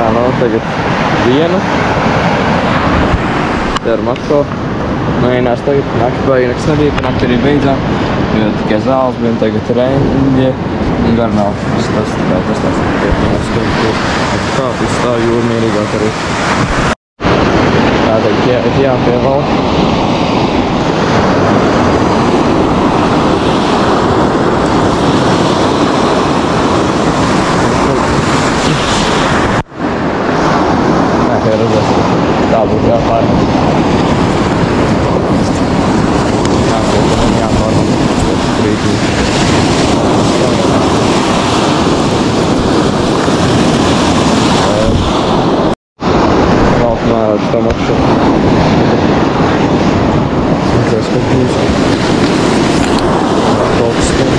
Tā, nu, tagad diena. Daram atkal. Mēģinās tagad, nakti baigi nekas nebija, pa nakti arī beidzām. Jo tikai zāles bija, un tagad reņģi un Garnava. Tas tikai kā viss tā jūra mierīgāk arī. Tā tagad jāpievalk. Tā būtu jāpārnāk. Jāpārnāk. Brīdī. Valk mērāds tam apšu. Tas skatīs. Kaut stāv.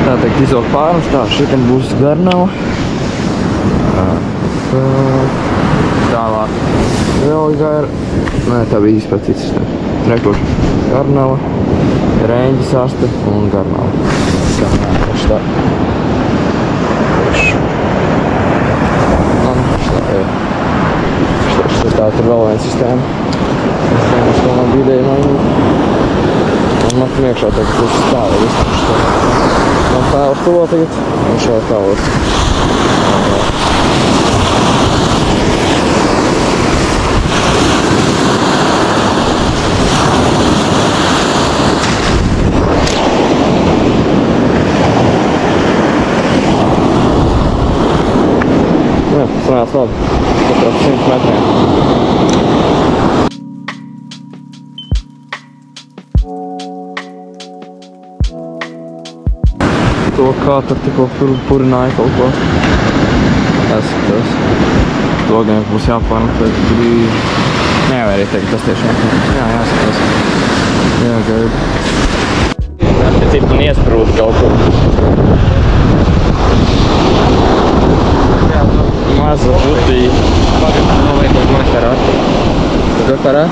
Tātad izvilkt pārnus, tā šitien būs Garnava. Tālāk vēl nē, tā bija īsti cits. Rekurš Garnava, Reņģis aste un Garnava. Tā. Tā tur vēl viena sistēma. Es to man bīdēju mainīt. Un man priekšā tagad būs stāvi viss. Man tā uz to tagad, un šā tālāk. Jā, tas nāc labi. Katrā 100 metriem. To kā tur tikko purināja kaut ko. Tas. To gan būs jāpārnāk pēc brīži. Nevar arī teikt, tas tiešām. Jā, jāskatās. Jāgaida. Pēc citu man iesprūd kaut ko. Maza putī. Nav vajag makarāt. Gakarā?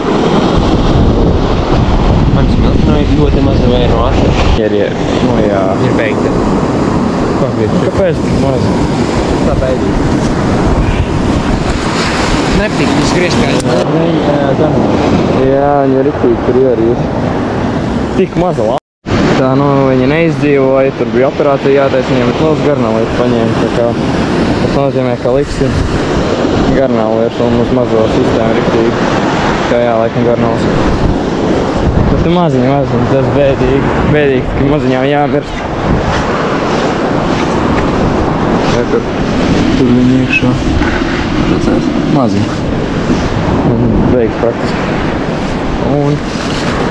Man smilts ļoti maza vērota. Ir. Nu jā. Ir beigta. Kāpēc tik maz? Tā beidīt. Nepatīk, tas griezkājs. Jā, viņa riktīgi tur ierīt. Tik maza lapa. Tā, nu, viņa neizdzīvoja, tur bija operācija jātais viņam, bet mums Garnavlīti paņēma, tā kā tas nozīmē, ka liksim Garnavlīti un uz mazo sistēmu riktīgi. Tā jā, laikam Garnavs. Bet tu maziņi, tas bēdīgi, ka maziņām jāmirst. Jā, tur viņi iekšā. Redzēs, maziņi. Beigas praktiski. Un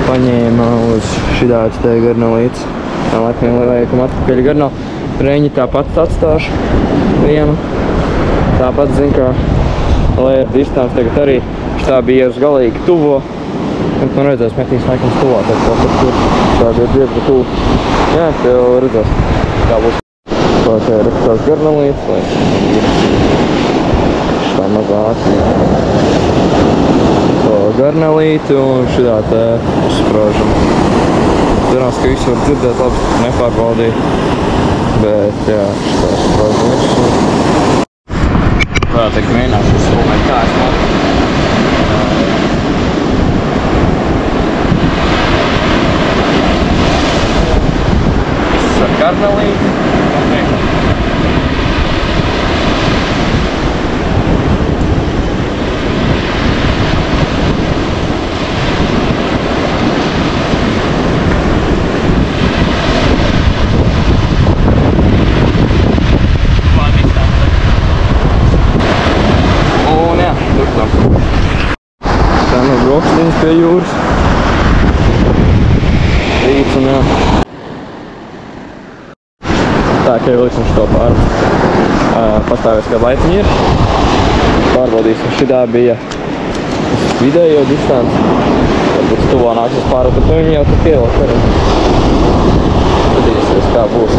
paņēma uz šitāds te Garnavlītes. Tā laikam vajag atpakaļ Garnavu. Reņi tāpat atstāšu vienu. Tāpat zin, ka lai ar distanci tagad arī šitā bija uz galīgi tuvo. Un man redzēs, metīs laikam tuvā, tad tur tā bija diezgan tuvu. Jā, te jau redzēs. Tā būs tā rakstās Garnavlītes, lai šitā mazāk. Garnavlīti un šitā te uzsprāžam. Cerās, ka visu var dzirdēt, labi nepārbaudīt. Bet jā, šitā uzsprāžam. Tā tiek mēģinās uzsūmēt kā es māku. Viss ar Garnavlīti. Brokstiņas pie jūras. Rīts un jā. Tā, ka ieliksim šito pastāvēs kādu laiciņu ir. Pārbaudīsim, šitā bija vidējo distanci. Varbūt stuvā nāksies pārot, bet viņi jau tur pieliek arī. Skatīsies, kā būs.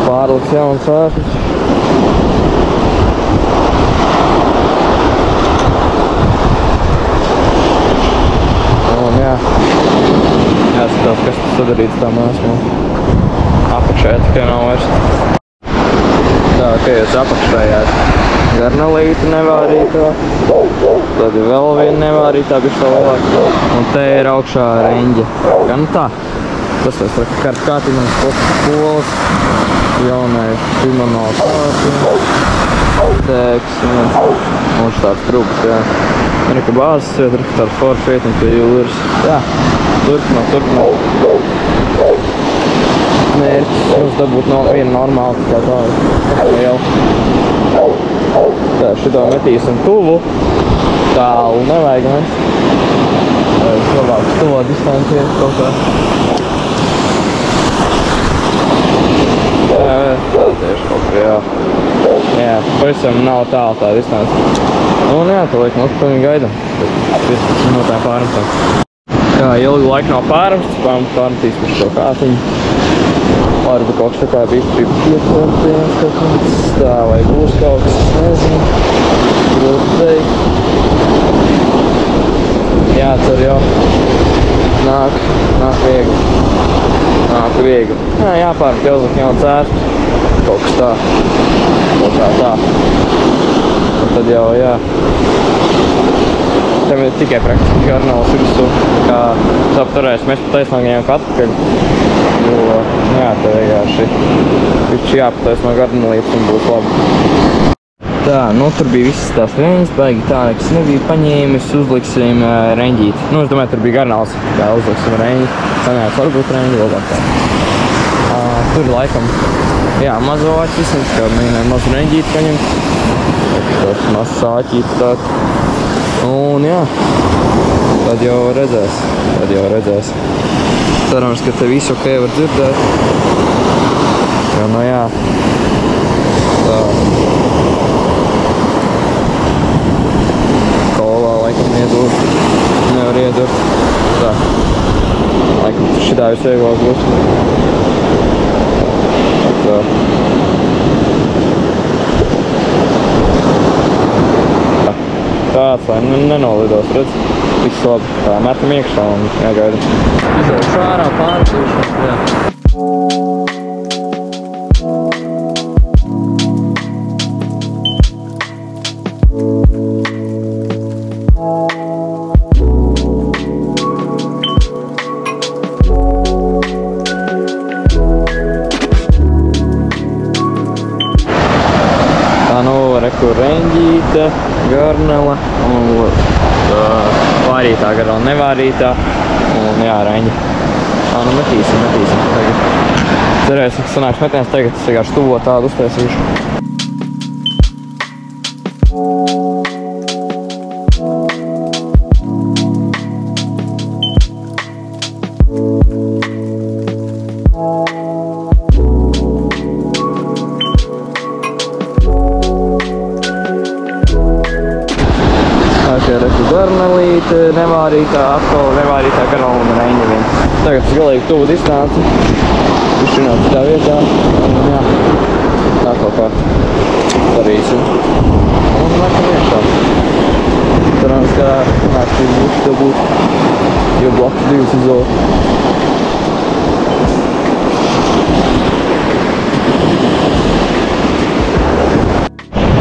Pārliks jauns vērtums. izdarīts tā mēsmā. Apakšē tikai nav vairs. Tā, ka jūs apakšējāt garnalīti nevārītā. Tad ir vēl viena nevārītā, bišķi tā lielāka. Un te ir augšā reņģa. Gan tā. Tas ir kārtīmens pols, jaunais limonāls tēks, un tāds trūks, jā. Ir ka bāzes vieta, ir tāds forfeitiņš pie jūras. Jā, turpināt. Mērķis jums dabūt no viena normāla, kā tā liela. Tā, šito metīsim tuvu, tālu nevajag mēs. Labāk tuvo distanci ir kaut kā. Tā tieši kaut kā, jā. Jā, pavisam nav tālu tā distance. Un jā, tā liek, pilnīgi gaidam. 15 minūtēm pārmetam. Jā, ilgu laiku nav pārmests, pārmetīsim šo kātiņu. Varbūt kaut kas tā kā bija 5 kaut kāds tā, vai būs kaut kas, nezinu. Grūti teikt. Jācer jau. Nāk viegli. Jā, jāpārmet jau uzlikt jau cērst. Kaut kas tā. Kaut kā tā. Un tad jau, jā. Tam ir tikai praktiski garnāls virsū. Kā apturēs, mēs pat aizsnāgajām atpakaļ. Jo, jā, te vienkārši višķi jāpatais no garnalītes un būs labi. Tā, nu tur bija visas tās reņģis, baigi tā, nekas nebija paņēmis, uzliksim reņģīt. Nu, es domāju, tur bija garnāls, kā uzliksim reņģi. Sanāks varbūt reņģi, labāk tā. Tur laikam, jā, mazo aķis, kā mēģināju mazu reņģīt paņemt. Tas mazs āķīts tāds. Un jā, tad jau redzēs. Cerams, ka te visu ok var dzirdēt. Jo, nu jā. Tā. Kolā laikam iedod. Nevar iedot. Tā. Laikam šitā visvieglāk būs. Tā. Tāds, lai nenolidos, redz, viss labi. Tā, metam iekšā un jāgaida. Izaušu ārā, pārcīšanas, jā. Reku reņģīta, garnala un vārītā garnala, nevārītā un jā, reņģi. Nu metīsim tagad. Cerēsim, ka sanāks metiens tagad, es vienkārši tuvo tādu uztaisīšu. Reku garnalīte, nevārītā, atkal nevārītā garnala un reņģi vien. Tagad es galīgi tuvu distanci. Višķināt citā vietā. Un jā, tā kaut kā darīsim. Un laikam iekšā. Cerams, ka nāks būs dabūt, jo blakus divas izolot.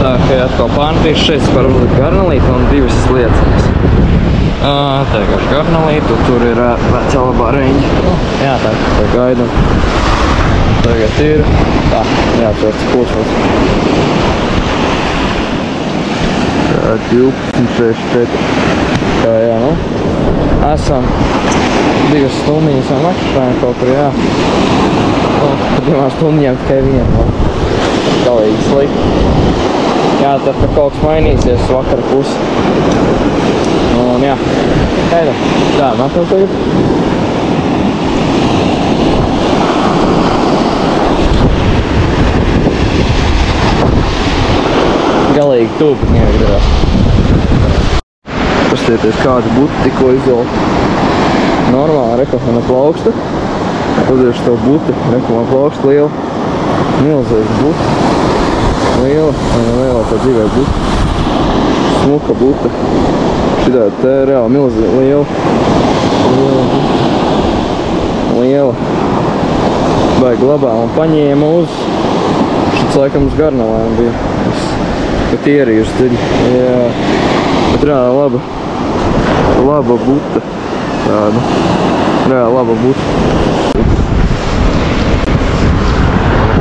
Tā, ka atkal pārmetīšu šeit var uzlikt garnalīti un divas lieciņas. Tā vienkārši garnalīti, tur ir vecā labā reņģi. Jā, tā gaidam. Tagad ir. Tā, jāatcerās posms. 12.64. Tā, jā, nu. Esam 2 stundiņas vai makšķājam kaut kur, jā. Par 2 stundiņām tikai vienu. Galīgi slikti. Jā, tad, ka kaut kas mainīsies vakara pusi. Un jā, gaidam. Tā, metam tagad. Galīgi tūpi negribas. Pastieties, kāda buta tikko izolta. Normāli, reklamana plauksta. Uziešu to buti, reklamana plauksta liela. Milzīga buta. Liela tā dzīvē buta. Smuka buta. Šitā te reāli milzīga liela. iela. Baigi labā un paņēma uz. Šits laikam uz Garnelēm bija. Bet ierījuši dziļi. Jā. Bet reāli laba buta. Tāda. Reāli laba buta.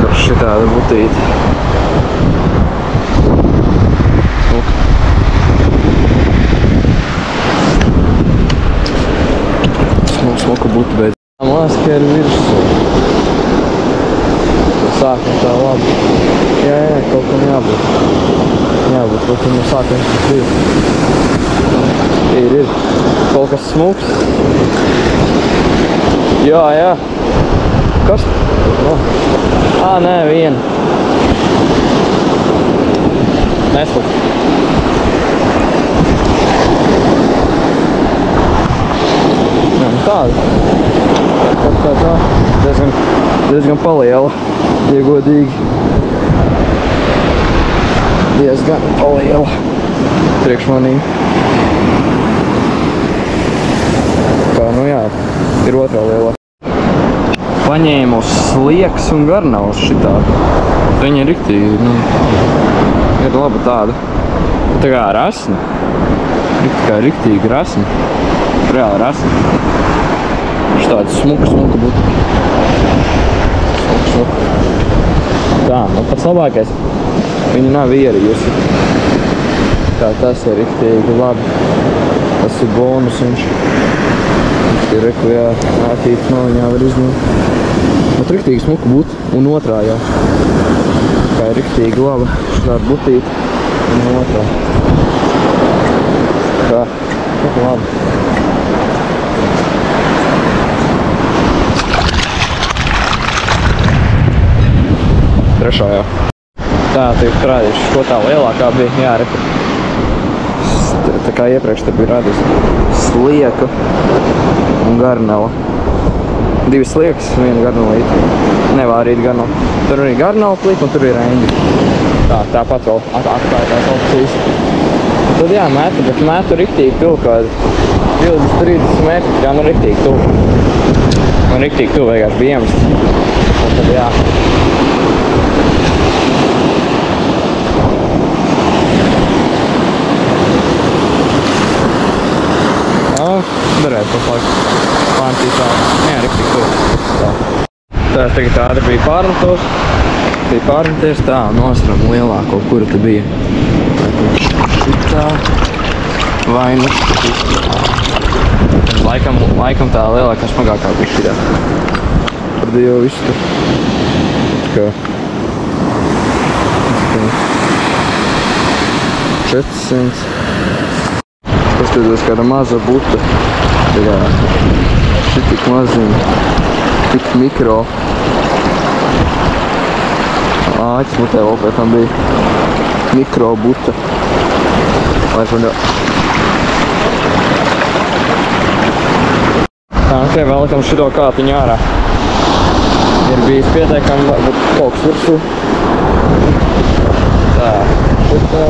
Tur šitāda butīte. Smuka buta beidz. Maska ir virsū. Sākam tā labi. Jā, kaut kam jābūt. Jābūt, kaut kam no sākam tas ir. Ir. Kaut kas smuks. Jā. Kas? No. Nē, viena. Nesmuks. Tāda. Tā. Diezgan paliela, ja godīgi. Diezgan paliela. Priekš manī. Tā, nu jā, ir otrā lielā. Paņēmu Sliekas un Garnavas šitādu. Viņa ir riktīgi, nu, ir laba tāda. Tā kā rasna. Riktīgi rasna. Reāli rasna. Štāda smuka buta. Smuka. Tā, nu pats labākais. Viņa nav ierījusi. Tā, tas ir riktīgi labi. Tas ir bonus viņš. Ir reku, jā, ātītas maliņā var izņemt. Bet riktīgi smuka buta. Un otrā jau. Tā ir riktīgi laba. Štāda butīte. Un otrā. Tā, labi. Trešā jau. Tā tiek rādījuši, ko tā lielākā bija, jāreka. Tā kā iepriekš te bija rādījusi Slieka un Garnela. 2 Sliekas, 1 Garnelīte. Nevārīt Garnela. Tur arī Garnela plika un tur ir reņģi. Tāpat vēl atklājotās opcijas. Tad jā, bet metu riktīgi pilk kādi 20-30 metri, jā, nu riktīgi tuvu. Man riktīgi tuvu vienkārši bija iemest. Un tad jā. Darētu paslēgt pāntītā. Jā, riktīgi tuvu. Tā tagad tāda bija pārmetos. Bija pārmeties tā, nostram lielāko, kura te bija. Šitā. Vai nu. Laikam tā lielākā smagākā bija šitā. Par Dievu visu tur. Kā. 400. Paskatos kāda maza buta. Tā šitik maziņa. Tik mikro. Āķis mutē vēl pēc tam bija mikro buta. Vairs man jau. Tā, ok, vēlakam šito kātiņu ārā. Ir bijis pieteikami, varbūt kaut kas virsū. Tā, šitā.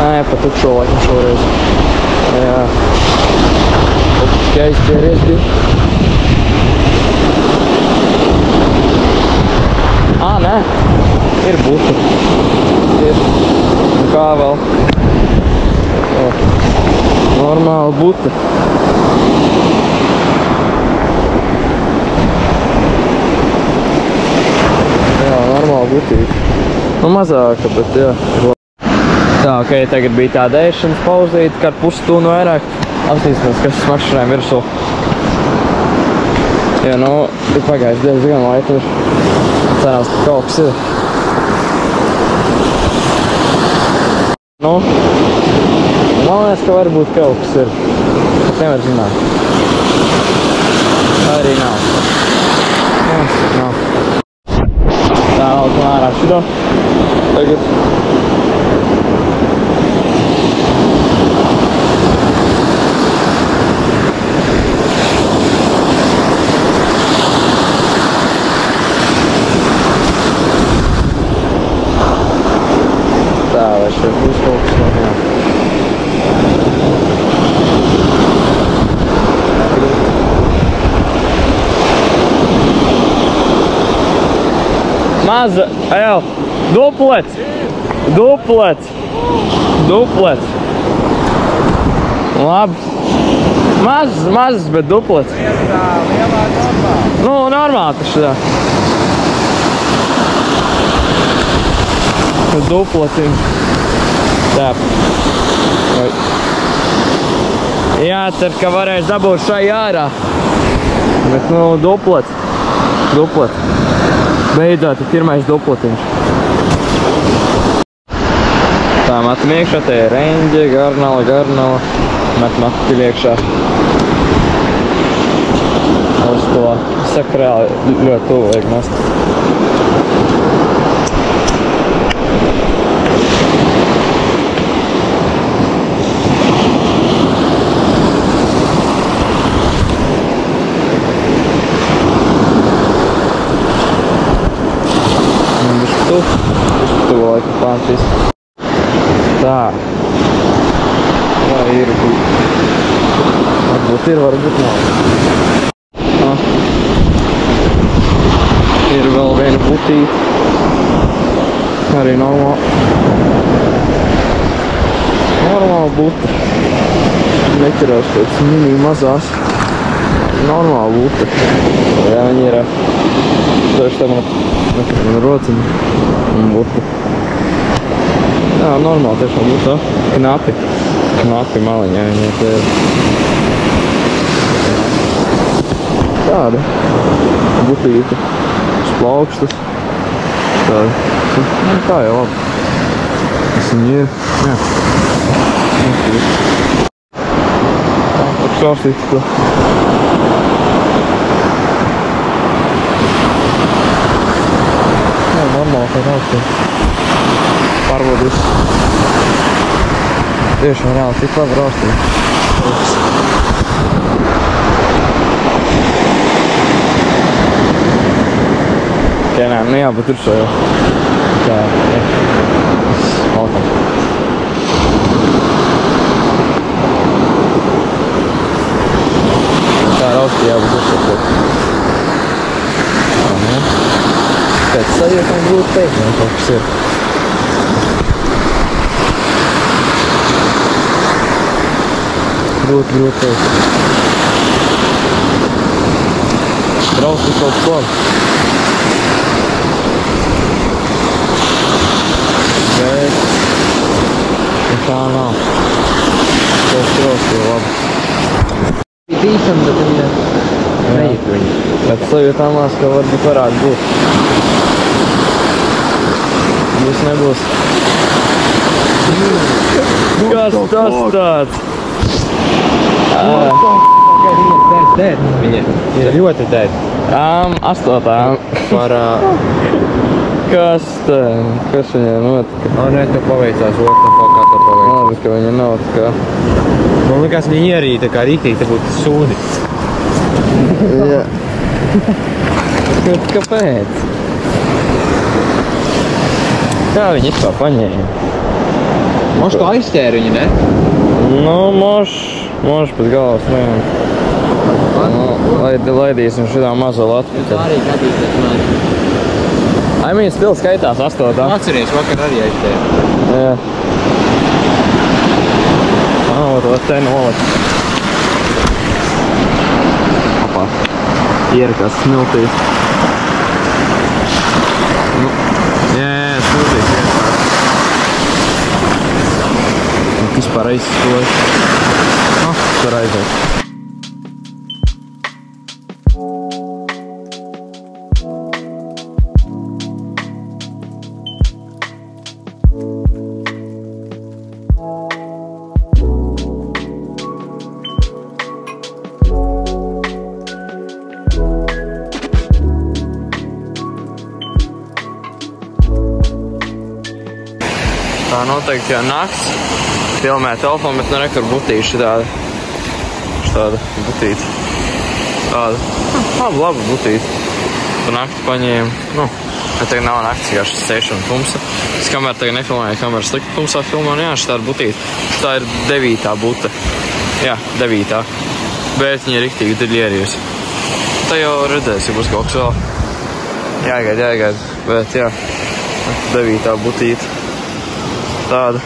Nē, pat tukšo laikam šoreiz. Jā. Ok, izķēries bija. Nē. Ir buta. Ir. Un kā vēl? Normāla buta. Jā, normāla butīt. Nu, mazāka, bet jā. Tā, ok, tagad bija tāda ēšanas pauzīte, kādu pusstundu vairāk. Apstīsimies, kas smakšķinājām virsū. Jā, nu, ir pagājis diezgan laika. Cerās, ka kaut kas ir. Nu, man liekas, ka varbūt kaut kas ir. Es nevaru zināt. Tā arī nav. Nav. Tā, vēl ārā šito. Tagad. Tā, vai šeit būs kaut kas no jā. Maza, ejau, duplets. Labi. Mazs, bet duplets. Lielā normāli. Nu, normāli taču, jā. Dupletiņš. Tā. Jācer, ka varēs dabūt šai ārā. Bet, nu, duplets. Beidzot, ir pirmais dupletiņš. Tā, matam iekšā, te ir reņģi, garnala. Matam iekšā. Uz to sakrāli ļoti tuvu vajag mest. Tu laikam plānšīs. Tā. Tā ir. Varbūt ir, varbūt nav. Ir vēl viena putīte. Arī normāla buta. Neķerās pēc mini mazās. Normāla buta. Jā, viņi ir daži tam rociņi un buta. Jā, normāli tiešām buta. Knapi maliņā viņi te ir. Tāda butīte. Plaukstas. Tāda. Nu, tā jau labi. Tas viņi ir. Jā. Tā, apsāstīt to. Jā, normāli kā augstī. Pārbaudīs. Tiešām reāli tik labi rāstī. Nē, nu jā, bet tur šo jau. Tā, jā. Malkam. Tā rausti jābūt tur šo. Pēc sajūtam grūti teikt, man kaut kas ir. Grūti teikt. Rausti kaut kas labi. Tā nav. Tas ļoti labi. Ir tīsam, bet viņa nejūt viņu. Bet sajūtāmās, ka varbūt varētu būt. Būs nebūs. Kas tas tāds? Viņa ir ļoti dēļ. 8. Kas viņai notika? Nē, tu paveicās otru, kā tu paveicās. Labi, ka viņa nav tā kā... Man likās, viņa ierīja tā kā rītīgi, tā būtu sūdi. Jā. Kāpēc? Kā viņa vispār paņēma? Moš kā aizķēri viņa, ne? Nu, moš pēc galvas, nē. Laidīsim šitā mazo Latviju. Tā arī gadīsies man. Aimīns stils skaitās 8. Atceries, vakar arī aizķēri. Jā. To te nolikt. Opā. Ierakās smiltīs. Jā, smiltīs ierakās. Vispār aizstoja. Tur aiziet. Tā noteikti jau nakts. Filmē telefonu, bet nu rekur butīši tāda butīte. Tāda, laba butīte. Pa nakti paņēmu, tagad nav nakts, vienkārši sēšu un tumsa. Es kamēr tagad nefilmēju, kamēr slikti tumsā filmā, jā, šitāda butīte. Tā ir 9. buta. Jā, 9. Bet viņa ir riktīgi diļierījusi. Tā jau redzēs, ja būs kaut kas vēl. jāgaida, bet jā, 9. butīte. Tāda.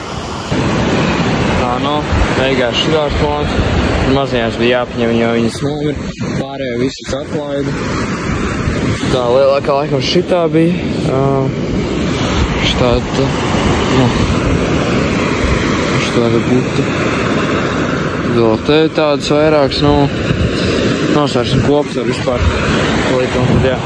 Tā, nu, beigās šitās plāns. Mazajās bija jāpaņem, jo viņas nomir. Pārējo visus atlaida. Tā lielākā laikam šitā bija. Šitāda, nu, šitāda buta. Vēl te tādas vairākas, nu, nosvērsim kopsvaru vispār. Tad jā.